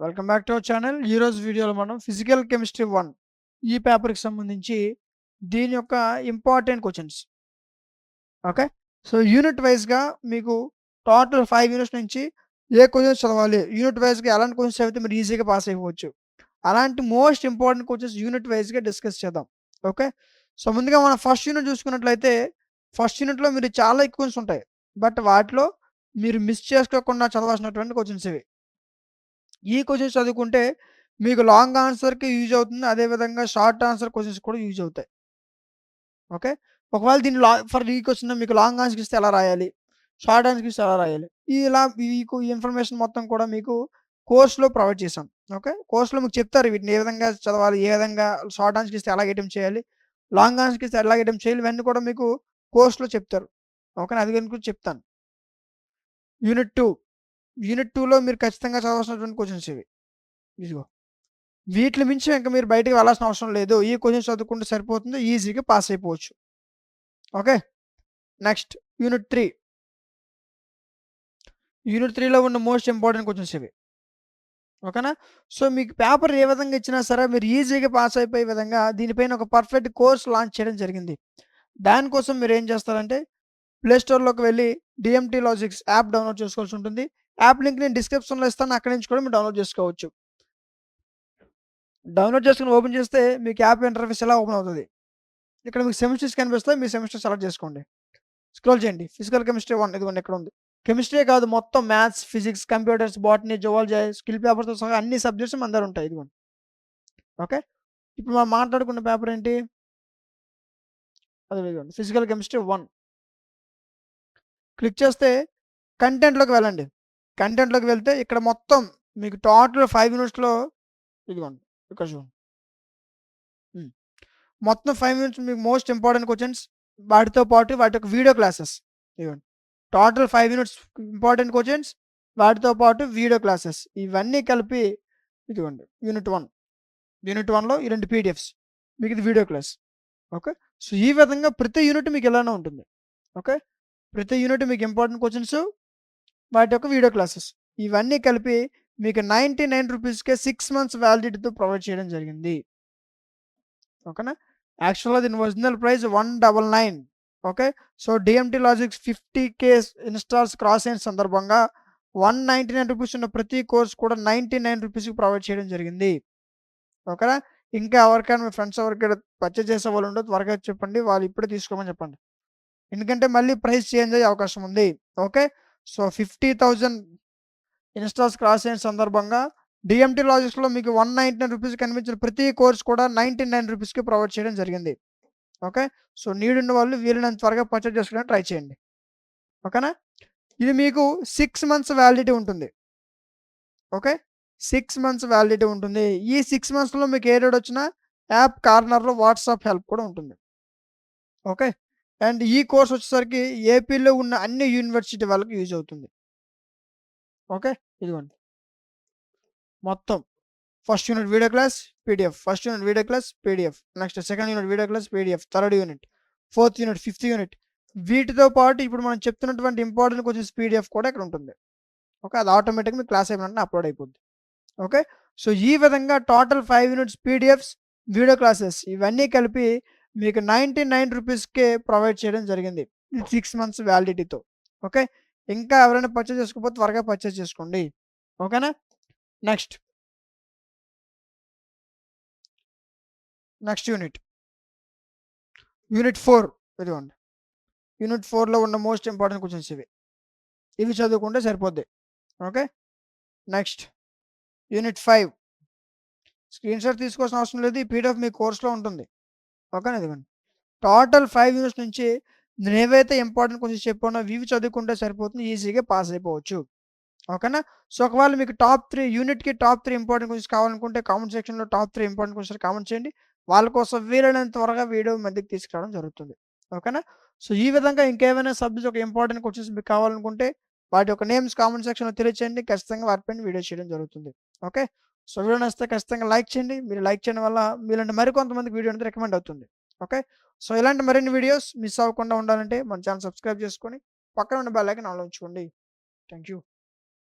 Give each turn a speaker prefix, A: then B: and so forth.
A: Welcome back to our channel. ఈరోజు వీడియోలో మనం ఫిజికల్ కెమిస్ట్రీ 1 ఈ పేపర్‌కి సంబంధించి దీని యొక్క important questions. Okay. So, unit వైస్‌గా మీకు టోటల్ 5 యూనిట్స్ నుంచి ఏ క్వెషన్స్ చదవాలి, యూనిట్ వైస్‌గా ఎలాంటి క్వెషన్స్ చదివితే మీరు ఈజీగా పాస్ అయిపోవచ్చు. అలాంటి మోస్ట్ ఇంపార్టెంట్ క్వెషన్స్ యూనిట్ వైస్‌గా డిస్కస్ చేద్దాం. ఓకే. సో, ముందుగా మనం ఫస్ట్ యూనిట్ చూసుకున్నట్లయితే ఫస్ట్ యూనిట్‌లో మీరు చాలా ఎక్కువ క్వెషన్స్ ఉంటాయి. బట్ వాటిలో మీరు మిస్ చేసుకోకుండా చదవాల్సినటువంటి క్వెషన్స్ ఇవి. ఈ క్వెషన్స్ చదువుకుంటే మీకు లాంగ్ ఆన్సర్‌కి యూజ్ అవుతుంది. అదే విధంగా షార్ట్ ఆన్సర్ క్వెషన్స్ కూడా యూజ్ అవుతాయి. ఓకే. ఒకవేళ దీన్ని ఫర్ ఈ క్వెషన్ మీకు లాంగ్ ఆన్సర్ ఇస్తే ఎలా రాయాలి? షార్ట్ ఆన్సర్ ఇస్తే ఎలా రాయాలి? ఇలా మీకు ఈ ఇన్ఫర్మేషన్ మొత్తం కూడా మీకు కోర్స్‌లో ప్రొవైడ్ చేశాం. ఓకే. కోర్స్‌లో మీకు చెప్తారు వీటిని ఏ విధంగా చదవాలి? ఏ విధంగా షార్ట్ ఆన్సర్ ఇస్తే ఎలాగ అటెంప్ట్ చేయాలి? లాంగ్ ఆన్సర్ ఇస్తే ఎలాగ అటెంప్ట్ చేయాలి? ఇవన్నీ కూడా మీకు కోర్స్‌లో చెప్తారు. ఓకేనా? అది గురించి చెప్తాను. యూనిట్ 2. యూనిట్ 2లో మీరు ఖచ్చితంగా చదవాల్సినటువంటి క్వెషన్స్ ఇవి. ఇదిగో. వీటిలి మించి ఇంక మీరు బయటికి వెళ్ళాల్సిన అవసరం లేదు. ఈ క్వెషన్స్ చదువుకుంటే సరిపోతుంది. ఈజీగా పాస్ అయిపోవచ్చు. ఓకే. Next unit 3. యూనిట్ 3లో ఉన్న మోస్ట్ ఇంపార్టెంట్ క్వెషన్స్ ఇవి. ఓకేనా? సో, మీకు పేపర్ ఏ విధంగా ఇచ్చినా సరే మీరు ఈజీగా పాస్ అయిపోయే విధంగా దీనిపైన ఒక పర్ఫెక్ట్ కోర్స్ లాంచ్ చేయడం జరిగింది. దానికోసం మీరేం చేస్తారంటే ప్లే స్టోర్‌లోకి వెళ్లి డీఎంటీ లాజిక్స్ యాప్ డౌన్‌లోడ్ చేసుకోవాల్సి ఉంటుంది. యాప్ లింక్ నేను డిస్క్రిప్షన్‌లో ఇస్తాను. అక్కడి నుంచి కూడా మీరు డౌన్‌లోడ్ చేసుకోవచ్చు. డౌన్‌లోడ్ చేసుకొని ఓపెన్ చేస్తే మీకు యాప్ ఇంటర్ఫేస్ ఇలా ఓపెన్ అవుతది. ఇక్కడ మీకు సెమిస్టర్స్ కనిపిస్తాయి. మీ సెమిస్టర్ సెలెక్ట్ చేసుకోండి. స్క్రోల్ చేయండి. ఫిజికల్ కెమిస్ట్రీ 1 ఇదిగోండి ఇక్కడ ఉంది. కెమిస్ట్రీయే కాదు మొత్తం maths, physics, computers, botany, zoology, skill పేపర్స్‌తో సహా అన్ని సబ్జెక్ట్స్ మన దగ్గర ఉంటాయి. ఇదిగోండి. ఓకే. ఇప్పుడు మనం మాట్లాడుకున్న పేపర్ ఏంటి? అదే ఇదిగోండి ఫిజికల్ కెమిస్ట్రీ 1. క్లిక్ చేస్తే కంటెంట్‌లోకి వెళ్ళండి. కంటెంట్‌లోకి వెళ్తే ఇక్కడ మొత్తం మీకు టోటల్ 5 యూనిట్స్‌లో ఇదిగోండి. ఇక్కడ చూడండి. హ్మ్. మొత్తం 5 మినిట్స్ మీకు మోస్ట్ ఇంపార్టెంట్ క్వెషన్స్ వాటితో పాటు వాటి యొక్క వీడియో క్లాసెస్. ఇదిగోండి. టోటల్ 5 యూనిట్స్ ఇంపార్టెంట్ క్వెషన్స్ వాటితో పాటు వీడియో క్లాసెస్ ఇవన్నీ కలిపి ఇదిగోండి యూనిట్ 1. యూనిట్ 1లో ఈ 2 పీడిఎఫ్స్. మీకు ఇది వీడియో క్లాస్. ఓకే. సో, ఈ విధంగా ప్రతి యూనిట్ మీకు ఇలానే ఉంటుంది. ఓకే. ప్రతి యూనిట్ మీకు ఇంపార్టెంట్ క్వెషన్స్ వాటి యొక్క వీడియో క్లాసెస్ ఇవన్నీ కలిపి మీకు ₹99కే 6 మంత్స్ వ్యాలిడిటీతో ప్రొవైడ్ చేయడం జరిగింది. ఓకేనా? యాక్చువల్‌గా దీని original price 199. Okay. So, DMT logics 50K installs cross అయిన సందర్భంగా ₹199 ఉన్న ప్రతి కోర్స్ కూడా ₹99కి ప్రొవైడ్ చేయడం జరిగింది. ఓకేనా? ఇంకా ఎవరికైనా మీ ఫ్రెండ్స్ ఎవరికైనా పర్చేజ్ చేసేవాళ్ళు ఉంటే త్వరగా చెప్పండి. వాళ్ళు ఇప్పుడే తీసుకోమని చెప్పండి. ఎందుకంటే మళ్ళీ ప్రైస్ చేంజ్ అయ్యే అవకాశం ఉంది. ఓకే. సో, 50,000 ఇన్‌స్టాల్స్ క్రాస్ అయిన సందర్భంగా డీఎంటీ లాజిక్స్‌లో మీకు ₹199 కనిపించిన ప్రతి కోర్స్ కూడా ₹99కి ప్రొవైడ్ చేయడం జరిగింది. ఓకే. సో, నీడ్ ఉన్న వాళ్ళు వీలైనంత త్వరగా పర్చేజ్ చేసుకోవడానికి ట్రై చేయండి. ఓకేనా? ఇది మీకు 6 మంత్స్ వ్యాలిడిటీ ఉంటుంది. ఓకే. 6 మంత్స్ వ్యాలిడిటీ ఉంటుంది. ఈ 6 మంత్స్‌లో మీకు ఏ డౌట్ వచ్చినా యాప్ కార్నర్‌లో వాట్సాప్ హెల్ప్ కూడా ఉంటుంది. ఓకే. అండ్ ఈ కోర్స్ వచ్చేసరికి ఏపీలో ఉన్న అన్ని యూనివర్సిటీ వాళ్ళకి యూజ్ అవుతుంది. ఓకే. ఇదిగోండి. మొత్తం first unit video class PDF, first unit video class PDF, next second unit video class PDF, third unit, fourth unit, fifth unit వీటితో పాటు ఇప్పుడు మనం చెప్తున్నటువంటి ఇంపార్టెంట్ క్వెషన్స్ పీడిఎఫ్ కూడా ఇక్కడ ఉంటుంది. ఓకే. అది ఆటోమేటిక్‌గా మీకు క్లాస్ అయిపోయిన వెంటనే అప్‌లోడ్ అయిపోద్ది. ఓకే. సో, ఈ విధంగా total 5 units PDFs, video classes ఇవన్నీ కలిపి మీకు ₹99కే ప్రొవైడ్ చేయడం జరిగింది. 6 మంత్స్ వ్యాలిడిటీతో. ఓకే. ఇంకా ఎవరైనా పర్చేజ్ చేసుకోకపోతే త్వరగా పర్చేజ్ చేసుకోండి. ఓకేనా? Next unit. యూనిట్ 4 ఇదిగోండి. యూనిట్ 4లో ఉన్న మోస్ట్ ఇంపార్టెంట్ క్వెషన్స్ ఇవి. ఇవి చదువుకుంటే సరిపోద్ది. ఓకే. Next unit 5. స్క్రీన్‌షాట్ తీసుకోవాల్సిన అవసరం లేదు. ఈ పీడిఎఫ్ మీ కోర్స్‌లో ఉంటుంది. ఓకేనా? ఇదిగోండి. టోటల్ 5 యూనిట్స్ నుంచి నేనేవైతే ఇంపార్టెంట్ క్వెషన్స్ చెప్పానో ఇవి చదువుకుంటే సరిపోతుంది. ఈజీగా పాస్ అయిపోవచ్చు. ఓకేనా? సో, ఒకవేళ మీకు టాప్ 3 యూనిట్‌కి టాప్ 3 ఇంపార్టెంట్ క్వెషన్స్ కావాలనుకుంటే కామెంట్ సెక్షన్‌లో టాప్ 3 ఇంపార్టెంట్ క్వెషన్స్ కామెంట్ చేయండి. వాళ్ళ కోసం వీలైనంత త్వరగా వీడియో మీ మధ్యకి తీసుకురావడం జరుగుతుంది. ఓకేనా? సో, ఈ విధంగా ఇంకేమైనా సబ్జెక్ట్స్ ఒక ఇంపార్టెంట్ క్వెషన్స్ మీకు కావాలనుకుంటే వాటి యొక్క నేమ్స్ కామెంట్ సెక్షన్‌లో తెలియచేయండి. ఖచ్చితంగా వాటిపైన వీడియో చేయడం జరుగుతుంది. ఓకే. సో, వీడియో నచ్చితే ఖచ్చితంగా లైక్ చేయండి. మీరు లైక్ చేయడం వల్ల మీలాంటి మరికొంతమందికి వీడియో అనేది రికమెండ్ అవుతుంది. ఓకే. సో, ఇలాంటి మరిన్ని వీడియోస్ మిస్ అవ్వకుండా ఉండాలంటే మన ఛానెల్ సబ్స్క్రైబ్ చేసుకొని పక్కన ఉన్న బెల్ ఐకాన్ ఆన్‌లో ఉంచుకోండి. Thank you.